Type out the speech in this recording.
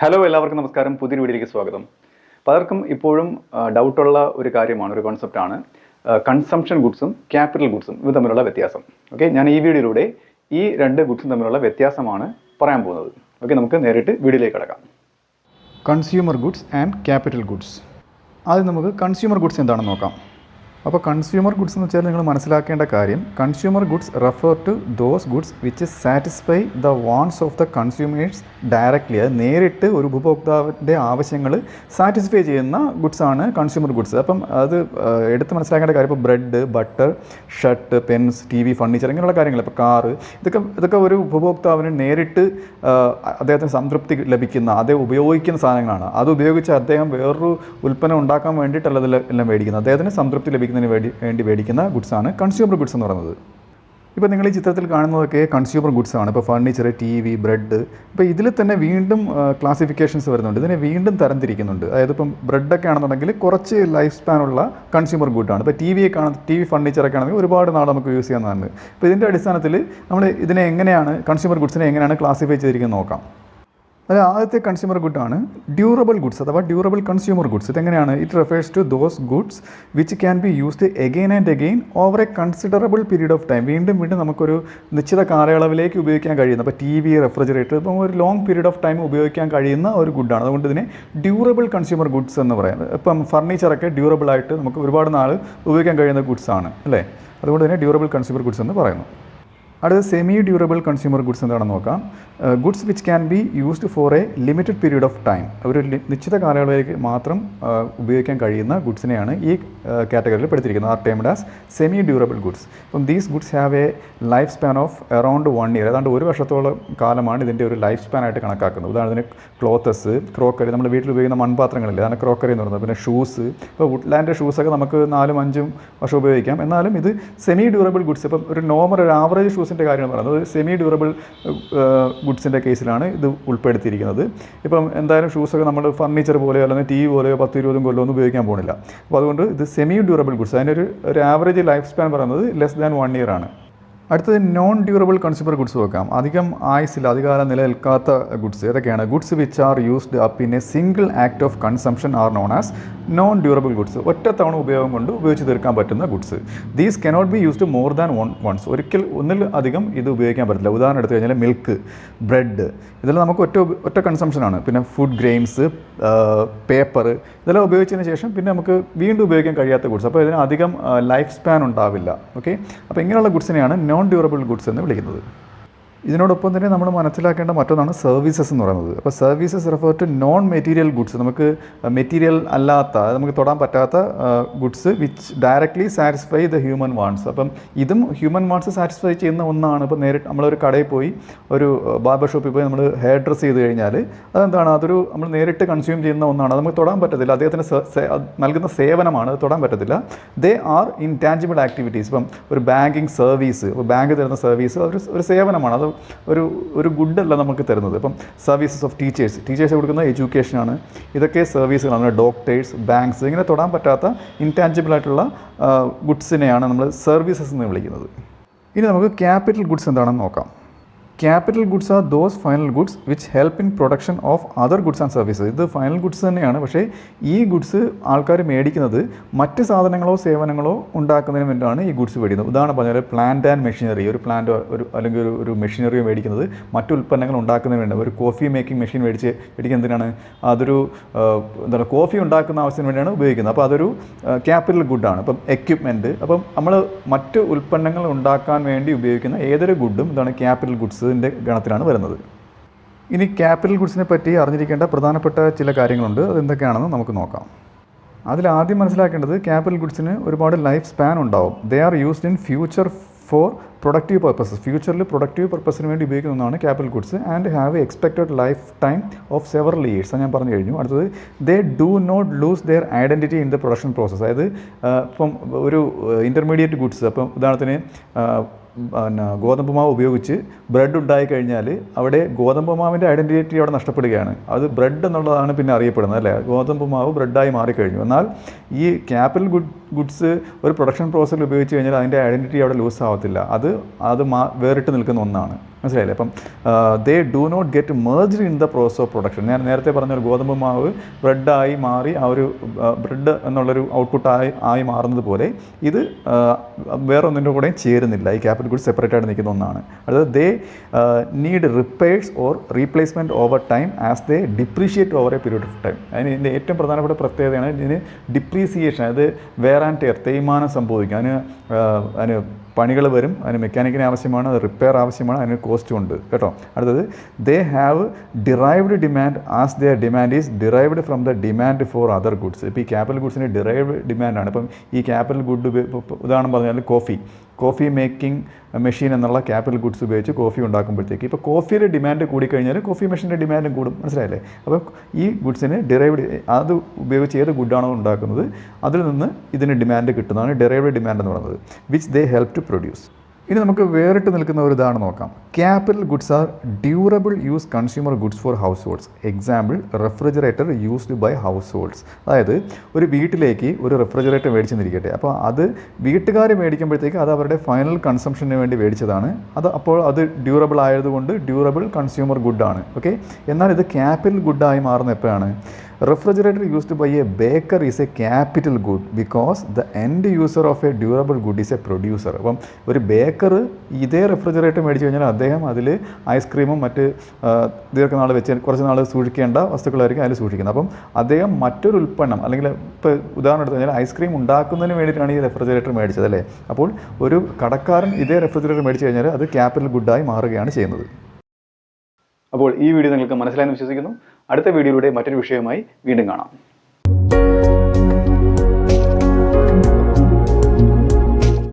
Hello എല്ലാവർക്കും നമസ്കാരം. പുതിയൊരു വീഡിയോയിലേക്ക് സ്വാഗതം. പലർക്കും ഇപ്പോഴും ഡൗട്ടുള്ള ഒരു കാര്യമാണ്, ഒരു കോൺസെപ്റ്റാണ് കൺസംഷൻ ഗുഡ്സും ക്യാപിറ്റൽ ഗുഡ്സും ഇത് തമ്മിലുള്ള വ്യത്യാസം. ഓക്കെ, ഞാൻ ഈ വീഡിയോയിലൂടെ ഈ രണ്ട് ഗുഡ്സും തമ്മിലുള്ള വ്യത്യാസമാണ് പറയാൻ പോകുന്നത്. ഓക്കെ, നമുക്ക് നേരിട്ട് വീഡിയോയിലേക്ക് കടക്കാം. Consumer goods and capital goods. ആദ്യം നമുക്ക് കൺസ്യൂമർ ഗുഡ്സ് എന്താണെന്ന് നോക്കാം. അപ്പോൾ കൺസ്യൂമർ ഗുഡ്സ് എന്ന് വെച്ചാൽ നിങ്ങൾ മനസ്സിലാക്കേണ്ട കാര്യം, consumer goods refer to those goods which satisfy the wants of the consumers directly. അത് നേരിട്ട് ഒരു ഉപഭോക്താവിൻ്റെ ആവശ്യങ്ങൾ സാറ്റിസ്ഫൈ ചെയ്യുന്ന ഗുഡ്സാണ് കൺസ്യൂമർ ഗുഡ്സ്. അപ്പം അത് എടുത്ത് മനസ്സിലാക്കേണ്ട കാര്യം, ഇപ്പോൾ bread, butter, shirt, pens, TV, furniture, ഇങ്ങനെയുള്ള കാര്യങ്ങൾ, ഇപ്പോൾ കാറ്, ഇതൊക്കെ ഒരു ഉപഭോക്താവിന് നേരിട്ട് അദ്ദേഹത്തിന് സംതൃപ്തി ലഭിക്കുന്ന, അദ്ദേഹം ഉപയോഗിക്കുന്ന സാധനങ്ങളാണ്. അത് ഉപയോഗിച്ച് അദ്ദേഹം വേറൊരു ഉൽപ്പന്നം ഉണ്ടാക്കാൻ വേണ്ടിയിട്ടല്ല ഇതെല്ലാം മേടിക്കുന്നത്, അദ്ദേഹത്തിന് സംതൃപ്തി ലഭിക്കുന്നതിന് വേണ്ടി മേടിക്കുന്ന ഗുഡ്സാണ് കൺസ്യൂമർ ഗുഡ്സ് എന്ന് പറയുന്നത്. ഇപ്പോൾ നിങ്ങൾ ഈ ചിത്രത്തിൽ കാണുന്നതൊക്കെ കൺസ്യൂമർ ഗുഡ്സ് ആണ്. ഇപ്പോൾ ഫർണിച്ചർ, TV, ബ്രെഡ്. ഇപ്പോൾ ഇതിൽ തന്നെ വീണ്ടും ക്ലാസിഫിക്കേഷൻസ് വരുന്നുണ്ട്, ഇതിനെ വീണ്ടും തരംതിരിക്കുന്നുണ്ട്. അതായത് ഇപ്പം ബ്രെഡൊക്കെ ആണെന്നുണ്ടെങ്കിൽ കുറച്ച് ലൈഫ് സ്പാനുള്ള കൺസ്യൂമർ ഗുഡാണ്. ഇപ്പോൾ TV, ഫർണിച്ചറൊക്കെ ആണെങ്കിൽ ഒരുപാട് നാൾ നമുക്ക് യൂസ് ചെയ്യാവുന്നതാണ്. ഇപ്പോൾ ഇതിൻ്റെ അടിസ്ഥാനത്തിൽ നമ്മൾ ഇതിനെ എങ്ങനെയാണ്, കൺസ്യൂമർ ഗുഡ്സിനെ എങ്ങനെയാണ് ക്ലാസിഫൈ ചെയ്തിരിക്കുന്നത് നോക്കാം. അതിൽ ആദ്യത്തെ കൺസ്യൂമർ ഗുഡാണ് ഡ്യൂറബിൾ ഗുഡ്സ് അഥവാ ഡ്യൂറബിൾ കൺസ്യൂമർ ഗുഡ്സ്. ഇതെങ്ങനെയാണ്? It refers to those goods which can be used again and again over a considerable period of time. വീണ്ടും നമുക്കൊരു നിശ്ചിത കാലയളവിലേക്ക് ഉപയോഗിക്കാൻ കഴിയുന്ന, ഇപ്പോൾ TV, റെഫ്രിജറേറ്റർ, ഇപ്പം ഒരു ലോങ് പീരീഡ് ഓഫ് ടൈം ഉപയോഗിക്കാൻ കഴിയുന്ന ഒരു ഗുഡാണ്. അതുകൊണ്ട് ഇതിനെ ഡ്യൂറബിൾ കൺസ്യൂമർ ഗുഡ്സ് എന്ന് പറയുന്നത്. ഇപ്പം ഫർണിച്ചറൊക്കെ ഡ്യൂറബിളായിട്ട് നമുക്ക് ഒരുപാട് നാൾ ഉപയോഗിക്കാൻ കഴിയുന്ന ഗുഡ്സാണ് അല്ലേ. അതുകൊണ്ട് തന്നെ ഡ്യൂറബിൾ കൺസ്യൂമർ ഗുഡ്സ് എന്ന് പറയുന്നു. അടുത്ത സെമി ഡ്യൂറബിൾ കൺസ്യൂമർ ഗുഡ്സ് എന്താണെന്ന് നോക്കാം. Goods which can be used for a limited period of time. ഒരു നിശ്ചിത കാലയളവിലേക്ക് മാത്രം ഉപയോഗിക്കാൻ കഴിയുന്ന ഗുഡ്സിനെയാണ് ഈ കാറ്റഗറിയിൽ പെടുത്തിയിരിക്കുന്നത്. Are termed as semi durable goods. അപ്പം these goods have a life span of around 1 year. ഏതാണ്ട് 1 വർഷത്തോളം കാലമാണ് ഇതിൻ്റെ ഒരു ലൈഫ് സ്പാൻ ആയിട്ട് കണക്കാക്കുന്നത്. ഉദാഹരണത്തിന് ക്ലോത്തസ്, ക്രോക്കറി, നമ്മൾ വീട്ടിൽ ഉപയോഗിക്കുന്ന മൺപാത്രങ്ങളില്ലേ, അതാണ് ക്രോക്കറി എന്ന് പറയുന്നത്. പിന്നെ ഷൂസ്, ഇപ്പോൾ വുഡ്ലാൻഡ് ഷൂസൊക്കെ നമുക്ക് 4-5 വർഷം ഉപയോഗിക്കാം. എന്നാലും ഇത് സെമി ഡ്യൂറബിൾ ഗുഡ്സ്. ഇപ്പം ഒരു നോർമൽ, ഒരു ആവറേജ് ഷൂസിൻ്റെ കാര്യമാണ് പറയുന്നത്. സെമി ഡ്യൂറബിൾ ഗുഡ്സിൻ്റെ കേസിലാണ് ഇത് ഉൾപ്പെടുത്തിയിരിക്കുന്നത്. ഇപ്പം എന്തായാലും ഷൂസൊക്കെ നമ്മൾ ഫർണിച്ചർ പോലെയോ അല്ലെങ്കിൽ TV പോലെയോ 10-20 കൊല്ലമൊന്നും ഉപയോഗിക്കാൻ പോകുന്നില്ല. അപ്പോൾ അതുകൊണ്ട് ഇത് സെമി ഡ്യൂറബിൾ ഗുഡ്സ്. അതിൻ്റെ ഒരു ആവറേജ് ലൈഫ് സ്പാൻ പറയുന്നത് ലെസ് ദാൻ 1 year ആണ്. അടുത്തത് നോൺ ഡ്യൂറബിൾ കൺസ്യൂമർ ഗുഡ്സ് നോക്കാം. അധികം ആയുസിൽ, അധികാലം നിലനിൽക്കാത്ത ഗുഡ്സ് ഏതൊക്കെയാണ്? Goods which are used up in a single act of consumption are known as non durable goods. ഒറ്റത്തവണ ഉപയോഗം കൊണ്ട് ഉപയോഗിച്ച് തീർക്കാൻ പറ്റുന്ന goods. These cannot be used more than once. ഒന്നിൽ അധികം ഇത് ഉപയോഗിക്കാൻ പറ്റില്ല. ഉദാഹരണം എടുത്തു കഴിഞ്ഞാൽ മിൽക്ക്, ബ്രെഡ്, ഇതെല്ലാം നമുക്ക് ഒറ്റ കൺസംഷനാണ്. പിന്നെ ഫുഡ് ഗ്രെയിൻസ്, പേപ്പർ, ഇതെല്ലാം ഉപയോഗിച്ചതിന് ശേഷം പിന്നെ നമുക്ക് വീണ്ടും ഉപയോഗിക്കാൻ കഴിയാത്ത ഗുഡ്സ്. അപ്പോൾ ഇതിന് അധികം ലൈഫ് സ്പാൻ ഉണ്ടാവില്ല. ഓക്കെ, അപ്പോൾ ഇങ്ങനെയുള്ള ഗുഡ്സിനെയാണ് നോൺ ഡ്യൂറബിൾ ഗുഡ്സ് എന്ന് വിളിക്കുന്നത്. ഇതിനോടൊപ്പം തന്നെ നമ്മൾ മനസ്സിലാക്കേണ്ട മറ്റൊന്നാണ് സർവീസസ് എന്ന് പറയുന്നത്. അപ്പോൾ services refer to non material goods. നമുക്ക് മെറ്റീരിയൽ അല്ലാത്ത, നമുക്ക് തൊടാൻ പറ്റാത്ത goods which directly satisfy the human wants. അപ്പം ഇതും ഹ്യൂമൻ വാണ്ട്സ് സാറ്റിസ്ഫൈ ചെയ്യുന്ന ഒന്നാണ്. ഇപ്പോൾ നേരിട്ട് നമ്മളൊരു കടയിൽ പോയി, ഒരു ബാർബർ ഷോപ്പിൽ പോയി നമ്മൾ ഹെയർ ഡ്രസ്സ് ചെയ്ത് കഴിഞ്ഞാൽ അതെന്താണ്? നമ്മൾ നേരിട്ട് കൺസ്യൂം ചെയ്യുന്ന ഒന്നാണ്. അത് നമുക്ക് തൊടാൻ പറ്റത്തില്ല. അദ്ദേഹത്തിന് നൽകുന്ന സേവനമാണ്, അത് തൊടാൻ പറ്റത്തില്ല. They are intangible activities. ഇപ്പം ഒരു ബാങ്കിങ് സർവീസ്, ഇപ്പോൾ ബാങ്ക് തരുന്ന സർവീസ് ഒരു സേവനമാണ്. അത് ഒരു ഗുഡല്ല നമുക്ക് തരുന്നത്. ഇപ്പം സർവീസസ് ഓഫ് ടീച്ചേഴ്സ് കൊടുക്കുന്ന എഡ്യൂക്കേഷനാണ്. ഇതൊക്കെ സർവീസുകളാണ്. ഡോക്ടേഴ്സ്, ബാങ്ക്സ്, ഇങ്ങനെ തൊടാൻ പറ്റാത്ത ഇൻടാഞ്ചിബിൾ ആയിട്ടുള്ള ഗുഡ്സിനെയാണ് നമ്മൾ സർവീസസ് എന്ന് വിളിക്കുന്നത്. ഇനി നമുക്ക് ക്യാപിറ്റൽ ഗുഡ്സ് എന്താണെന്ന് നോക്കാം. Capital goods are those final goods which help in production of other goods and services. ഇത് ഫൈനൽ ഗുഡ്സ് തന്നെയാണ്, പക്ഷേ ഈ ഗുഡ്സ് ആൾക്കാർ മേടിക്കുന്നത് മറ്റ് സാധനങ്ങളോ സേവനങ്ങളോ ഉണ്ടാക്കുന്നതിന് വേണ്ടിയാണ് ഈ ഗുഡ്സ് മേടിക്കുന്നത്. ഉദാഹരണം പറഞ്ഞാൽ പ്ലാന്റ് ആൻഡ് മെഷീനറി. ഒരു പ്ലാന്റ് അല്ലെങ്കിൽ ഒരു മെഷീനറിയോ മേടിക്കുന്നത് മറ്റു ഉൽപ്പന്നങ്ങൾ ഉണ്ടാക്കുന്നതിന് വേണ്ടി. ഒരു കോഫി മേക്കിംഗ് മെഷീൻ മേടിക്കുന്നത് എന്തിനാണ്? അതൊരു കോഫി ഉണ്ടാക്കുന്ന ആവശ്യത്തിന് വേണ്ടിയാണ് ഉപയോഗിക്കുന്നത്. അപ്പോൾ അതൊരു ക്യാപിറ്റൽ ഗുഡാണ്. അപ്പം എക്യുപ്മെൻറ്റ്. അപ്പം നമ്മൾ മറ്റ് ഉൽപ്പന്നങ്ങൾ ഉണ്ടാക്കാൻ വേണ്ടി ഉപയോഗിക്കുന്ന ഏതൊരു ഗുഡും ഇതാണ് ക്യാപിറ്റൽ ഗുഡ്സ് ഗണത്തിലാണ് വരുന്നത്. ഇനി ക്യാപിറ്റൽ ഗുഡ്സിനെ പറ്റി അറിഞ്ഞിരിക്കേണ്ട പ്രധാനപ്പെട്ട ചില കാര്യങ്ങളുണ്ട്. അതെന്തൊക്കെയാണെന്ന് നമുക്ക് നോക്കാം. അതിൽ ആദ്യം മനസ്സിലാക്കേണ്ടത്, ക്യാപിറ്റൽ ഗുഡ്സിന് ഒരുപാട് ലൈഫ് സ്പാൻ ഉണ്ടാവും. They are used in future for productive purposes. ഫ്യൂച്ചറിൽ പ്രൊഡക്റ്റീവ് പർപ്പസിന് വേണ്ടി ഉപയോഗിക്കുന്ന ഒന്നാണ് capital goods. And have a expected life time of several years. അത് ഞാൻ പറഞ്ഞു കഴിഞ്ഞു. അടുത്തത്, they do not lose their identity in the production process. അതായത് ഇപ്പം ഒരു ഇൻ്റർമീഡിയറ്റ് ഗുഡ്സ്, അപ്പം ഉദാഹരണത്തിന് ഗോതമ്പ് മാവ് ഉപയോഗിച്ച് ബ്രെഡ് ഉണ്ടായി കഴിഞ്ഞാൽ അവിടെ ഗോതമ്പ് മാവിൻ്റെ ഐഡൻറ്റിറ്റി അവിടെ നഷ്ടപ്പെടുകയാണ്. അത് ബ്രെഡ് എന്നുള്ളതാണ് പിന്നെ അറിയപ്പെടുന്നത് അല്ലേ. ഗോതമ്പ് മാവ് ബ്രെഡായി മാറിക്കഴിഞ്ഞു. എന്നാൽ ഈ ക്യാപിറ്റൽ ഗുഡ്സ് ഒരു പ്രൊഡക്ഷൻ പ്രോസസ്സിൽ ഉപയോഗിച്ച് കഴിഞ്ഞാൽ അതിൻ്റെ ഐഡൻറ്റിറ്റി അവിടെ ലൂസ് ആവത്തില്ല. അത് അത് വേറിട്ട് നിൽക്കുന്ന ഒന്നാണ്. മനസ്സിലായില്ലേ? അപ്പം they do not get merged in the process of production. ഞാൻ നേരത്തെ പറഞ്ഞ ഒരു ഗോതമ്പ് മാവ് ബ്രെഡായി മാറി ആ ഒരു ബ്രെഡ് എന്നുള്ളൊരു ഔട്ട്പുട്ടായി മാറുന്നത് പോലെ ഇത് വേറൊന്നിൻ്റെ കൂടെയും ചേരുന്നില്ല. ഈ ക്യാപിറ്റൽ ഗുഡ്സ് സെപ്പറേറ്റ് ആയിട്ട് നിൽക്കുന്ന ഒന്നാണ്. അതായത് they need repairs or replacement over time as they depreciate over A period of time. അതിന് ഇതിൻ്റെ ഏറ്റവും പ്രധാനപ്പെട്ട പ്രത്യേകതയാണ് ഇതിന് ഡിപ്രീസിയേഷൻ, അത് വെയർ ആൻഡ് ടെയർ, തേയ്മാനം സംഭവിക്കും. അതിന് പണികൾ വരും, അതിന് മെക്കാനിക്കിന് ആവശ്യമാണ്, അത് റിപ്പയർ ആവശ്യമാണ്, അതിന് കോസ്റ്റും ഉണ്ട് കേട്ടോ. അടുത്തത് they have derived demand as there demand is derived from the demand for other goods. ഇപ്പോൾ ഈ ക്യാപിറ്റൽ ഗുഡ്സിന് ഡിറൈവ്ഡ് ഡിമാൻഡാണ്. ഇപ്പം ഈ ക്യാപിറ്റൽ ഗുഡ് ഉദാഹരണം പറഞ്ഞാൽ കോഫി മേക്കിംഗ് മെഷീൻ എന്നുള്ള ക്യാപിറ്റൽ ഗുഡ്സ് ഉപയോഗിച്ച് കോഫി ഉണ്ടാക്കുമ്പോഴത്തേക്ക് ഇപ്പോൾ കോഫിയുടെ ഡിമാൻഡ് കൂടിക്കഴിഞ്ഞാൽ കോഫി മെഷീൻ്റെ ഡിമാൻഡും കൂടും. മനസ്സിലായില്ലേ? അപ്പോൾ ഈ ഗുഡ്സിന് ഡിറൈവ്ഡ്, അത് ഉപയോഗിച്ച് ഏത് ഗുഡാണോ ഉണ്ടാക്കുന്നത് അതിൽ നിന്ന് ഇതിന് ഡിമാൻഡ് കിട്ടുന്നതാണ് ഡിറൈവ്ഡ് ഡിമാൻഡ് എന്ന് പറയുന്നത്, which they help to produce. ഇനി നമുക്ക് വേറിട്ട് നിൽക്കുന്ന ഒരു ഇതാണ് നോക്കാം. Capital goods are durable use consumer goods for households. Example refrigerator used by households. അതായത് ഒരു വീട്ടിലേക്ക് ഒരു റെഫ്രിജറേറ്റർ മേടിച്ചെന്നിരിക്കട്ടെ, അപ്പോൾ അത് വീട്ടുകാർ മേടിക്കുമ്പോഴത്തേക്ക് അത് അവരുടെ ഫൈനൽ കൺസംഷന് വേണ്ടി മേടിച്ചതാണ്. അപ്പോൾ അത് ഡ്യൂറബിൾ ആയതുകൊണ്ട് ഡ്യൂറബിൾ കൺസ്യൂമർ ഗുഡാണ്. ഓക്കെ. എന്നാൽ ഇത് ക്യാപിറ്റൽ ഗുഡായി മാറുന്ന എപ്പോഴാണ്? Refrigerator used by a baker is a capital good because the end user of a durable good is a producer. അപ്പം ഒരു ബേക്കർ ഇതേ റെഫ്രിജറേറ്റർ മേടിച്ച് കഴിഞ്ഞാൽ അദ്ദേഹം അതിൽ ഐസ്ക്രീമും മറ്റ് ദീർഘനാൾ വെച്ച് കുറച്ച് നാൾ സൂക്ഷിക്കേണ്ട വസ്തുക്കളായിരിക്കും അതിൽ സൂക്ഷിക്കുന്നത്. അപ്പം അദ്ദേഹം മറ്റൊരു ഉൽപ്പന്നം, അല്ലെങ്കിൽ ഇപ്പോൾ ഉദാഹരണം എടുത്തു കഴിഞ്ഞാൽ ഐസ്ക്രീം ഉണ്ടാക്കുന്നതിന് വേണ്ടിയിട്ടാണ് ഈ റെഫ്രിജറേറ്റർ മേടിച്ചത് അല്ലേ. അപ്പോൾ ഒരു കടക്കാരൻ ഇതേ റെഫ്രിജറേറ്റർ മേടിച്ച് കഴിഞ്ഞാൽ അത് ക്യാപിറ്റൽ ഗുഡായി മാറുകയാണ് ചെയ്യുന്നത്. അപ്പോൾ ഈ വീഡിയോ നിങ്ങൾക്ക് മനസ്സിലായെന്ന് വിശ്വസിക്കുന്നു. അടുത്ത വീഡിയോയിലൂടെ മറ്റൊരു വിഷയവുമായി വീണ്ടും കാണാം.